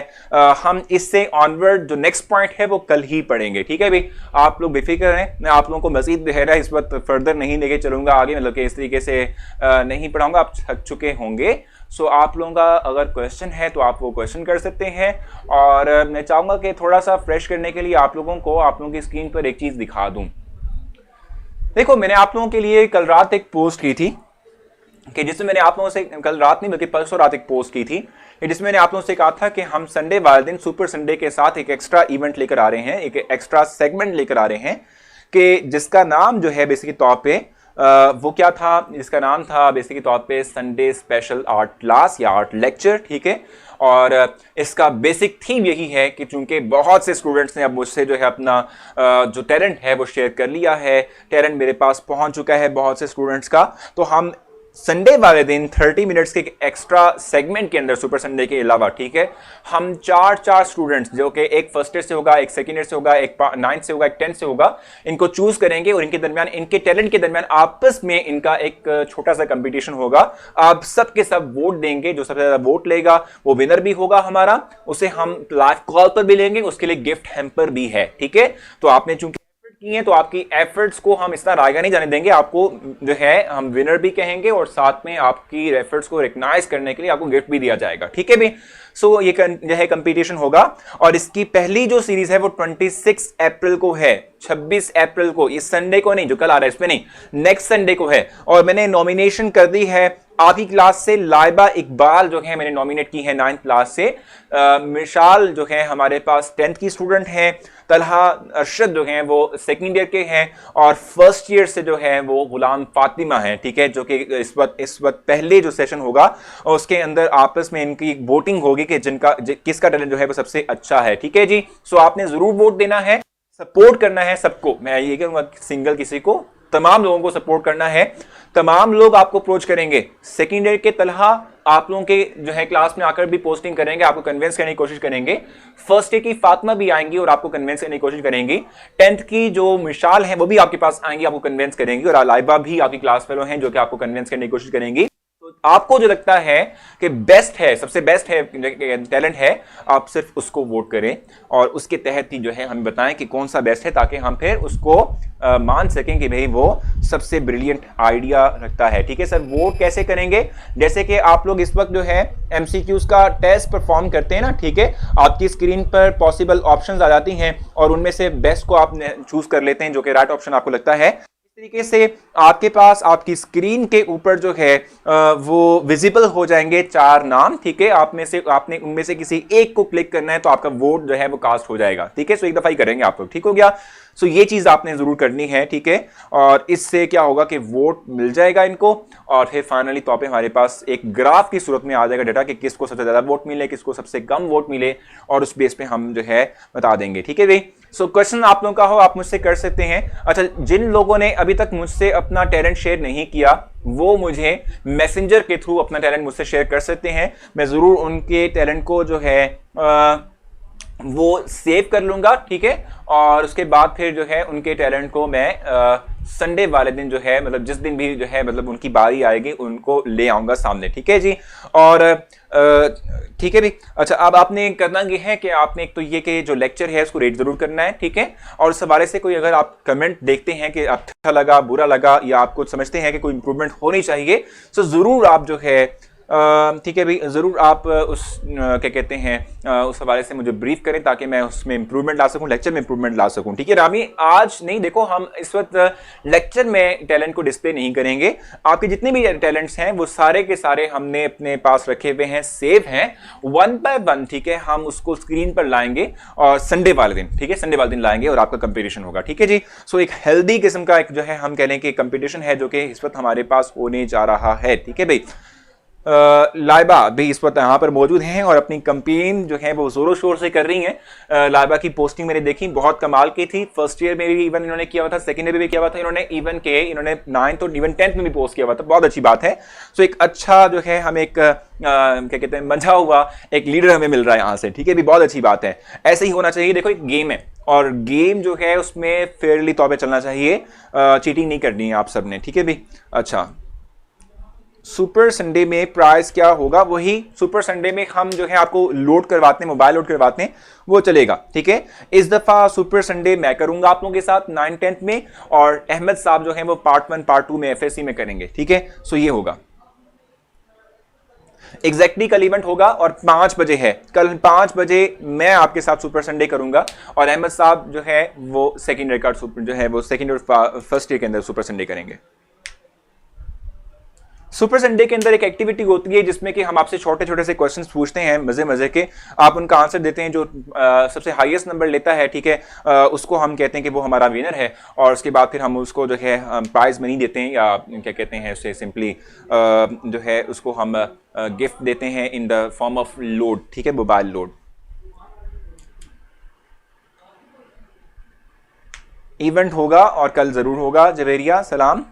हम इससे ऑनवर्ड जो नेक्स्ट पॉइंट है वो कल ही पढ़ेंगे, ठीक है भाई। आप लोग बेफिक्र हैं, मैं आप लोगों को मजीद बहरा इस वक्त फर्दर नहीं लेके चलूंगा आगे, मतलब कि इस तरीके से नहीं पढ़ाऊंगा, आप थक चुके होंगे। सो आप लोगों का अगर क्वेश्चन है तो आप वो क्वेश्चन कर सकते हैं। और मैं चाहूँगा कि थोड़ा सा फ्रेश करने के लिए आप लोगों की स्क्रीन पर एक चीज़ दिखा दूँ। देखो, मैंने आप लोगों के लिए कल रात एक पोस्ट की थी कि जिसमें मैंने आप लोगों से, कल रात नहीं बल्कि परसों रात एक पोस्ट की थी जिसमें मैंने आप लोगों से कहा था कि हम संडे वाले दिन सुपर संडे के साथ एक एक्स्ट्रा इवेंट लेकर आ रहे हैं, एक एक्स्ट्रा सेगमेंट लेकर आ रहे हैं कि जिसका नाम जो है बेसिकली तौर पे वो क्या था, जिसका नाम था बेसिकली तौर पे संडे स्पेशल आर्ट क्लास या आर्ट लेक्चर। ठीक है, और इसका बेसिक थीम यही है कि चूंकि बहुत से स्टूडेंट्स ने अब मुझसे जो है अपना जो टैलेंट है वो शेयर कर लिया है, टैलेंट मेरे पास पहुंच चुका है बहुत से स्टूडेंट्स का, तो हम संडे वाले दिन 30 मिनट्स के एक्स्ट्रा सेगमेंट के अंदर सुपर संडे के अलावा, ठीक है, हम चार स्टूडेंट्स जो कि एक फर्स्ट ईयर से होगा, एक सेकंड ईयर से होगा, एक 9th से होगा, एक 10th से होगा, इनको चूज करेंगे और इनके दरमियान, इनके टैलेंट के दरमियान आपस में इनका एक छोटा सा कंपटीशन होगा। आप सब के सब वोट देंगे, जो सबसे ज्यादा वोट लेगा वो विनर भी होगा हमारा, उसे हम लाइव कॉल पर भी लेंगे, उसके लिए गिफ्ट हैम्पर भी है। ठीक है, तो आपने चूंकि की है तो आपकी एफर्ट्स को हम इतना रायगा नहीं जाने देंगे, आपको जो है हम विनर भी कहेंगे और साथ में आपकी एफर्ट्स को रिकॉग्नाइज करने के लिए आपको गिफ्ट भी दिया जाएगा। ठीक है भी, सो ये जो है कंपटीशन होगा और इसकी पहली जो सीरीज है वो 26 अप्रैल को है, 26 अप्रैल को, इस संडे को नहीं जो कल आ रहा है इसमें नहीं, नेक्स्ट संडे को है। और मैंने नॉमिनेशन कर दी है आपकी क्लास से लाइबा इकबाल जो है मैंने नॉमिनेट की है 9th क्लास से, मिशाल जो है हमारे पास 10th की स्टूडेंट हैं, तलहा अरशद जो हैं वो सेकंड ईयर के हैं और फर्स्ट ईयर से जो है वो गुलाम फातिमा है। ठीक है, जो कि इस वक्त पहले जो सेशन होगा और उसके अंदर आपस में इनकी वोटिंग होगी कि किसका टैलेंट जो है वो सबसे अच्छा है। ठीक है जी, सो आपने जरूर वोट देना है, सपोर्ट करना है सबको, मैं ये कहूंगा सिंगल किसी को, तमाम लोगों को सपोर्ट करना है। तमाम लोग आपको अप्रोच करेंगे, सेकंड ईयर के तलहा आप लोगों के जो है क्लास में आकर भी पोस्टिंग करेंगे, आपको कन्विंस करने की कोशिश करेंगे। फर्स्ट ईयर की फातिमा भी आएंगी और आपको कन्विंस करने की कोशिश करेंगी। 10th की जो मिशाल है वो भी आपके पास आएंगी, आपको कन्विंस करेंगी, और लाइबा भी आपकी क्लास फेलो हैं जो कि आपको कन्विंस करने की कोशिश करेंगी। तो आपको जो लगता है कि बेस्ट है, सबसे बेस्ट है, टैलेंट है, आप सिर्फ उसको वोट करें और उसके तहत ही जो है हमें बताएं कि कौन सा बेस्ट है, ताकि हम फिर उसको मान सकें कि भाई वो सबसे ब्रिलियंट आइडिया रखता है। ठीक है सर, वोट कैसे करेंगे? जैसे कि आप लोग इस वक्त जो है MCQs का टेस्ट परफॉर्म करते हैं ना, ठीक है, आपकी स्क्रीन पर पॉसिबल ऑप्शंस आ जाती हैं और उनमें से बेस्ट को आप चूज कर लेते हैं जो कि राइट ऑप्शन आपको लगता है। तरीके से आपके पास आपकी स्क्रीन के ऊपर जो है वो विजिबल हो जाएंगे 4 नाम। ठीक है, आपने उनमें से किसी एक को क्लिक करना है तो आपका वोट जो है वो कास्ट हो जाएगा। ठीक है, सो एक दफा ही करेंगे आप लोग, ठीक हो गया। सो ये चीज आपने जरूर करनी है। ठीक है, और इससे क्या होगा कि वोट मिल जाएगा इनको और फिर फाइनली तौर पे हमारे पास एक ग्राफ की सूरत में आ जाएगा डाटा कि किसको सबसे ज्यादा वोट मिले, किसको सबसे कम वोट मिले, और उस बेस पे हम जो है बता देंगे। ठीक है भाई, सो क्वेश्चन आप लोगों का हो आप मुझसे कर सकते हैं। अच्छा, जिन लोगों ने अभी तक मुझसे अपना टैलेंट शेयर नहीं किया वो मुझे मैसेंजर के थ्रू अपना टैलेंट मुझसे शेयर कर सकते हैं। मैं जरूर उनके टैलेंट को जो है वो सेव कर लूंगा। ठीक है, और उसके बाद फिर जो है उनके टैलेंट को मैं संडे वाले दिन जो है, मतलब जिस दिन भी जो है मतलब उनकी बारी आएगी उनको ले आऊंगा सामने। ठीक है जी, और ठीक है भी। अच्छा, अब आपने करना ये है कि आपने एक तो ये कि जो लेक्चर है उसको रेट जरूर करना है। ठीक है, और उस हवाले से कोई अगर आप कमेंट देखते हैं कि अच्छा लगा, बुरा लगा, या आप कुछ समझते हैं कि कोई इंप्रूवमेंट होनी चाहिए, तो जरूर आप जो है ठीक है भाई, ज़रूर आप उस क्या कहते हैं उस हवाले से मुझे ब्रीफ करें ताकि मैं उसमें इंप्रूवमेंट ला सकूं, लेक्चर में इंप्रूवमेंट ला सकूं। ठीक है रामी, आज नहीं, देखो हम इस वक्त लेक्चर में टैलेंट को डिस्प्ले नहीं करेंगे। आपके जितने भी टैलेंट्स हैं वो सारे के सारे हमने अपने पास रखे हुए हैं, सेव हैं 1 by 1। ठीक है, हम उसको स्क्रीन पर लाएंगे और संडे वाले दिन, ठीक है, संडे वाले दिन लाएंगे और आपका कंपटीशन होगा। ठीक है जी, सो एक हेल्दी किस्म का एक जो है हम कह लें कि कंपटीशन है जो कि इस वक्त हमारे पास होने जा रहा है। ठीक है भाई, लाइबा भी इस वक्त यहाँ पर मौजूद हैं और अपनी कंपेन जो है वो जोरों शोर से कर रही हैं। लाइबा की पोस्टिंग मैंने देखी, बहुत कमाल की थी। फर्स्ट ईयर में भी इवन इन्होंने किया हुआ था, सेकंड ईयर में भी किया हुआ था इन्होंने, इन्होंने 9th और इवन 10th में भी पोस्ट किया हुआ था। बहुत अच्छी बात है। सो एक अच्छा जो है हमें एक क्या कहते हैं मंझा हुआ एक लीडर हमें मिल रहा है यहाँ से। ठीक है भी, बहुत अच्छी बात है, ऐसे ही होना चाहिए। देखो एक गेम है और गेम जो है उसमें फेयरली तौर पर चलना चाहिए, चीटिंग नहीं करनी है आप सब ने। ठीक है भी। अच्छा, सुपर संडे में प्राइस क्या होगा? वही सुपर संडे में हम जो है आपको लोड करवाते हैं, मोबाइल लोड करवाते हैं, वो चलेगा। ठीक है, इस दफा सुपर संडे मैं करूंगा आप लोगों के साथ 9th 10th में, और अहमद साहब जो है वो पार्ट 1 पार्ट 2 में FSC में करेंगे। ठीक है, सो ये होगा। एग्जैक्टली कल इवेंट होगा और 5 बजे है, कल 5 बजे मैं आपके साथ सुपर संडे करूंगा और अहमद साहब जो है वो सेकंड रिकॉर्ड सुपर जो है वो सेकंड और फर्स्ट ईयर के अंदर सुपर संडे करेंगे। सुपर संडे के अंदर एक एक्टिविटी होती है जिसमें कि हम आपसे छोटे छोटे से क्वेश्चंस पूछते हैं मजे मजे के, आप उनका आंसर देते हैं, जो सबसे हाईएस्ट नंबर लेता है, ठीक है, उसको हम कहते हैं कि वो हमारा विनर है और उसके बाद फिर हम उसको जो है प्राइज मनी देते हैं या क्या कहते हैं उसे सिंपली जो है उसको हम गिफ्ट देते हैं in the form of load, ठीक है, मोबाइल लोड। इवेंट होगा और कल जरूर होगा। जवेरिया सलाम।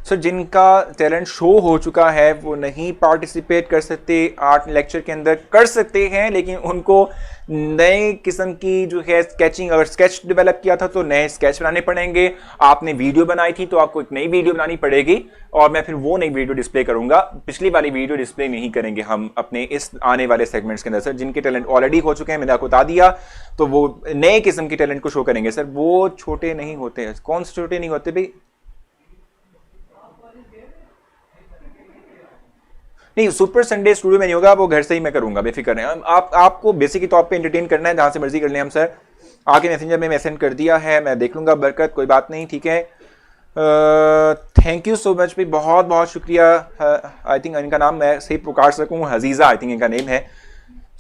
सर जिनका टैलेंट शो हो चुका है वो नहीं पार्टिसिपेट कर सकते आर्ट लेक्चर के अंदर, कर सकते हैं लेकिन उनको नए किस्म की जो है स्केचिंग, अगर स्केच डेवलप किया था तो नए स्केच बनाने पड़ेंगे, आपने वीडियो बनाई थी तो आपको एक नई वीडियो बनानी पड़ेगी और मैं फिर वो नई वीडियो डिस्प्ले करूंगा, पिछली वाली वीडियो डिस्प्ले नहीं करेंगे हम अपने इस आने वाले सेगमेंट्स के अंदर। सर जिनके टैलेंट ऑलरेडी हो चुके हैं मैंने आपको बता दिया, तो वो नए किस्म के टैलेंट को शो करेंगे। सर वो छोटे नहीं होते, कौन से छोटे नहीं होते भाई? नहीं, सुपर संडे स्टूडियो में नहीं होगा, वो घर से ही मैं करूंगा, बेफिक्र है। आपको बेसिक तौर पे एंटरटेन करना है, जहां से मर्जी कर लें हम। सर आके मैसेंजर में मैसेज कर दिया है, मैं देख लूंगा, बरकत कोई बात नहीं, ठीक है। थैंक यू सो मच भाई, बहुत बहुत शुक्रिया। आई थिंक इनका नाम मैं सही पुकार सकूं, हजीजा आई थिंक इनका नेम है।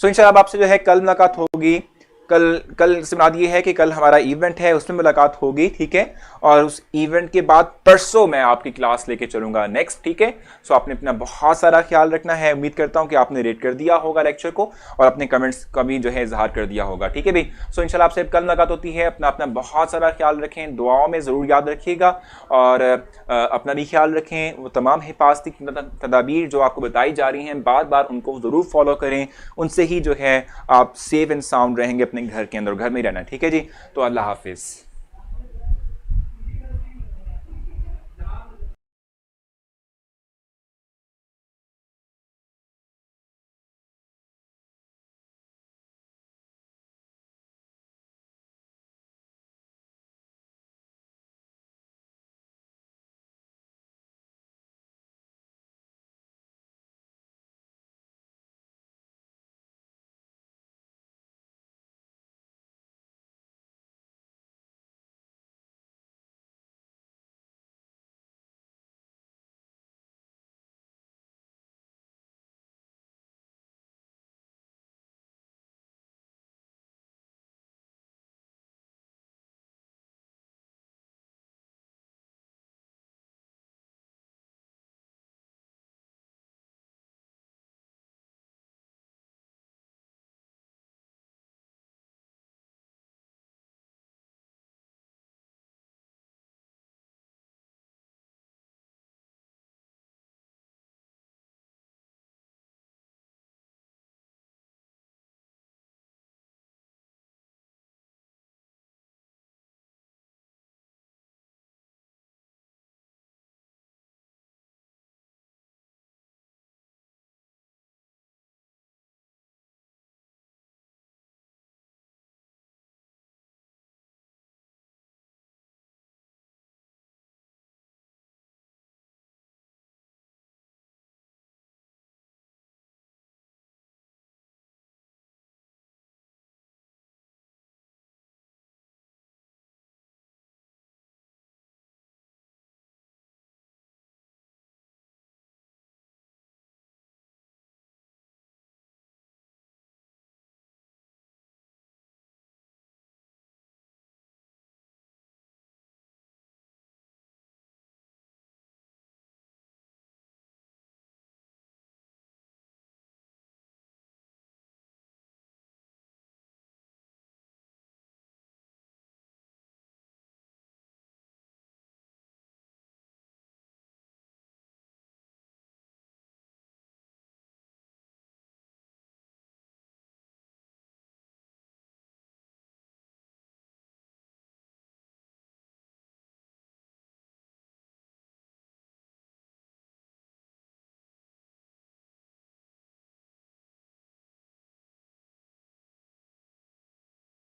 सो इंशाल्लाह आपसे जो है कल मुलाकात होगी। कल से मुराद ये है कि कल हमारा इवेंट है, उसमें मुलाकात होगी, ठीक है, और उस इवेंट के बाद परसों मैं आपकी क्लास लेके चलूंगा नेक्स्ट, ठीक है। सो आपने अपना बहुत सारा ख्याल रखना है, उम्मीद करता हूं कि आपने रेट कर दिया होगा लेक्चर को और अपने कमेंट्स का भी जो है इजहार कर दिया होगा, ठीक है भाई। सो इंशाल्लाह आपसे कल मुलाकात होती है। अपना बहुत सारा ख्याल रखें, दुआओं में ज़रूर याद रखिएगा और अपना भी ख्याल रखें। वो तमाम हिफाजती तदाबीर जो आपको बताई जा रही हैं बार बार उनको ज़रूर फॉलो करें, उनसे ही जो है आप सेफ एंड साउंड रहेंगे अपने घर के अंदर, घर में ही रहना, ठीक है जी। तो अल्लाह हाफिज़।